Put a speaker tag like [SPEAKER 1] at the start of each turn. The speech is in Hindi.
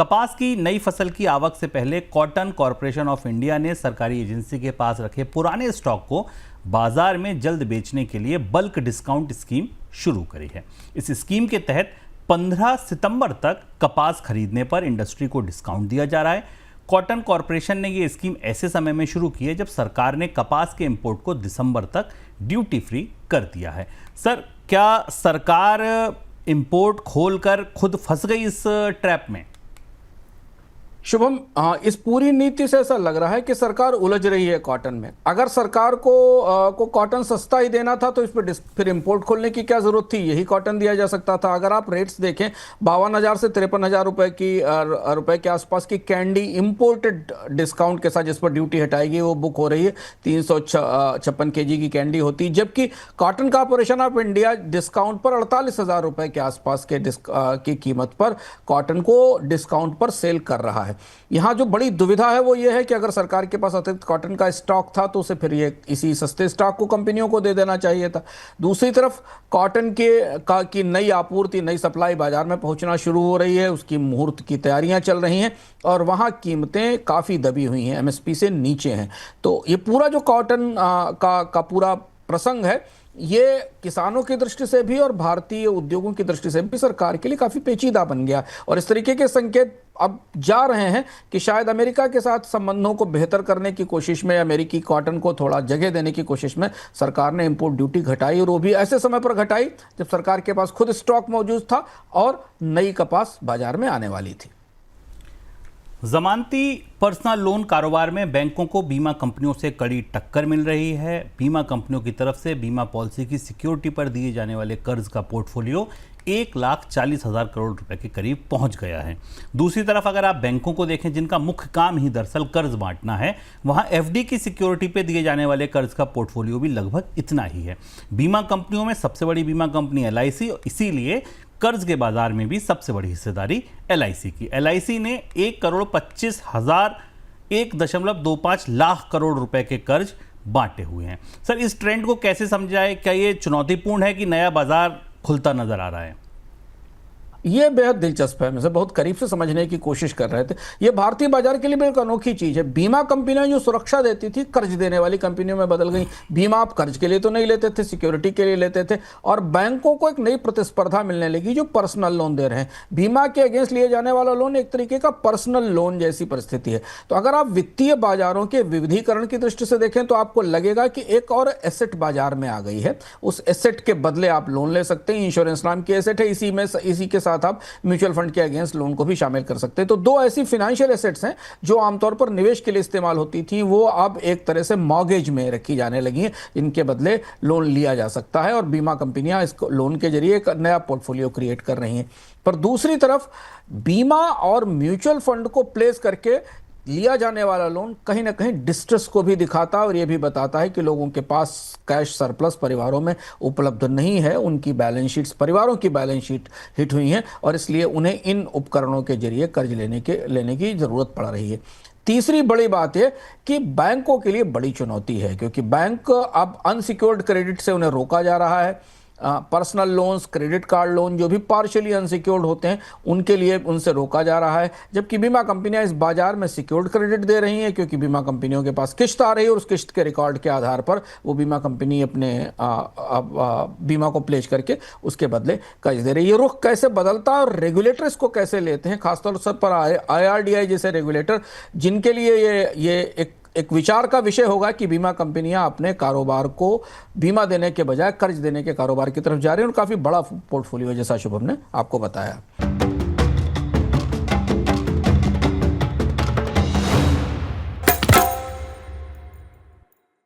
[SPEAKER 1] कपास की नई फसल की आवक से पहले कॉटन कॉरपोरेशन ऑफ इंडिया ने सरकारी एजेंसी के पास रखे पुराने स्टॉक को बाजार में जल्द बेचने के लिए बल्क डिस्काउंट स्कीम शुरू करी है। इस स्कीम के तहत 15 सितंबर तक कपास खरीदने पर इंडस्ट्री को डिस्काउंट दिया जा रहा है। कॉटन कॉरपोरेशन ने यह स्कीम ऐसे समय में शुरू की है जब सरकार ने कपास के इंपोर्ट को दिसंबर तक ड्यूटी फ्री कर दिया है। सर, क्या सरकार इंपोर्ट खोलकर खुद फंस गई इस ट्रैप में?
[SPEAKER 2] शुभम, इस पूरी नीति से ऐसा लग रहा है कि सरकार उलझ रही है कॉटन में। अगर सरकार को कॉटन सस्ता ही देना था तो इस पर फिर इंपोर्ट खोलने की क्या जरूरत थी? यही कॉटन दिया जा सकता था। अगर आप रेट्स देखें, 52,000 से 53,000 रुपए के आसपास की कैंडी इंपोर्टेड डिस्काउंट के साथ, जिस पर ड्यूटी हटाएगी, वो बुक हो रही है। 356 kg की कैंडी होती, जबकि cotton corporation of India discount पर 48,000 रुपए के आसपास की कीमत पर कॉटन को डिस्काउंट पर सेल कर रहा है। यहां जो बड़ी दुविधा है वो ये है कि अगर सरकार के पास अतिरिक्त कॉटन का स्टॉक था तो उसे फिर ये इसी सस्ते स्टॉक को कंपनियों को दे देना चाहिए था। दूसरी तरफ कॉटन की नई आपूर्ति, नई सप्लाई बाजार में पहुंचना शुरू हो रही है, उसकी मुहूर्त की तैयारियां चल रही हैं और वहां कीमतें काफी दबी हुई हैं, एमएसपी से नीचे हैं। तो ये पूरा जो कॉटन का पूरा प्रसंग है, ये किसानों की दृष्टि से भी और भारतीय उद्योगों की दृष्टि से भी सरकार के लिए काफी पेचीदा बन गया और इस तरीके के संकेत अब जा रहे हैं कि शायद अमेरिका के साथ संबंधों को बेहतर करने की कोशिश में, अमेरिकी कॉटन को थोड़ा जगह देने की कोशिश में सरकार ने इंपोर्ट ड्यूटी घटाई, और वो भी ऐसे समय पर घटाई जब सरकार के पास खुद स्टॉक मौजूद था और नई कपास बाजार में आने वाली थी।
[SPEAKER 1] जमानती पर्सनल लोन कारोबार में बैंकों को बीमा कंपनियों से कड़ी टक्कर मिल रही है। बीमा कंपनियों की तरफ से बीमा पॉलिसी की सिक्योरिटी पर दिए जाने वाले कर्ज का पोर्टफोलियो 1,40,000 करोड़ रुपए के करीब पहुंच गया है। दूसरी तरफ अगर आप बैंकों को देखें, जिनका मुख्य काम ही दरअसल कर्ज बांटना है, वहां एफडी की सिक्योरिटी पे दिए जाने वाले कर्ज का पोर्टफोलियो भी लगभग इतना ही है। बीमा कंपनियों में सबसे बड़ी बीमा कंपनी LIC, इसीलिए कर्ज के बाजार में भी सबसे बड़ी हिस्सेदारी LIC की। LIC ने 1,25,000 लाख करोड़ रुपए के कर्ज बांटे हुए हैं। सर, इस ट्रेंड को कैसे समझाए? क्या ये चुनौतीपूर्ण है कि नया बाजार खुलता नजर आ रहा है?
[SPEAKER 2] ये बेहद दिलचस्प है। मैं बहुत करीब से समझने की कोशिश कर रहे थे। ये भारतीय बाजार के लिए बिल्कुल अनोखी चीज है। बीमा कंपनियां जो सुरक्षा देती थी, कर्ज देने वाली कंपनियों में बदल गई। बीमा आप कर्ज के लिए तो नहीं लेते थे, सिक्योरिटी के लिए लेते थे, और बैंकों को एक नई प्रतिस्पर्धा मिलने लगी जो पर्सनल लोन दे रहे हैं। बीमा के अगेंस्ट लिए जाने वाला लोन एक तरीके का पर्सनल लोन जैसी परिस्थिति है। तो अगर आप वित्तीय बाजारों के विविधीकरण की दृष्टि से देखें तो आपको लगेगा कि एक और एसेट बाजार में आ गई है। उस एसेट के बदले आप लोन ले सकते हैं। इंश्योरेंस नाम की एसेट है, इसी के साथ आप म्यूचुअल फंड के अगेंस्ट लोन को भी शामिल कर सकते हैं। तो दो ऐसी फाइनेंशियल एसेट्स हैं जो आमतौर पर निवेश के लिए इस्तेमाल होती थी, वो अब एक तरह से मॉर्गेज में रखी जाने लगी हैं, इनके बदले लोन लिया जा सकता है और बीमा कंपनियां इसको लोन के जरिए एक नया पोर्टफोलियो क्रिएट कर रही हैं। पर दूसरी तरफ बीमा और म्यूचुअल फंड को प्लेस करके लिया जाने वाला लोन कहीं ना कहीं डिस्ट्रेस को भी दिखाता है और यह भी बताता है कि लोगों के पास कैश सरप्लस परिवारों में उपलब्ध नहीं है। उनकी बैलेंस शीट्स, परिवारों की बैलेंस शीट हिट हुई हैं और इसलिए उन्हें इन उपकरणों के जरिए कर्ज लेने की जरूरत पड़ रही है। तीसरी बड़ी बात है कि बैंकों के लिए बड़ी चुनौती है, क्योंकि बैंक अब अनसिक्योर्ड क्रेडिट से उन्हें रोका जा रहा है। Personal loans, credit card loan जो भी पार्शियली अनसिक्योर्ड होते हैं, उनके लिए उनसे रोका जा रहा है, जबकि बीमा कंपनियां इस बाजार में सिक्योर्ड क्रेडिट दे रही हैं, क्योंकि बीमा कंपनियों के पास किस्त आ रही है और उस किस्त के रिकॉर्ड के आधार पर वो बीमा कंपनी अपने बीमा को प्लेज करके उसके बदले कर्ज दे रही है। ये रुख कैसे बदलता है और रेगुलेटर इसको कैसे लेते हैं, खासतौर पर IRDAI जैसे रेगुलेटर, जिनके लिए ये एक विचार का विषय होगा कि बीमा कंपनियां अपने कारोबार को बीमा देने के बजाय कर्ज देने के कारोबार की तरफ जा रही हैं और काफी बड़ा पोर्टफोलियो, जैसा शुभम ने आपको बताया।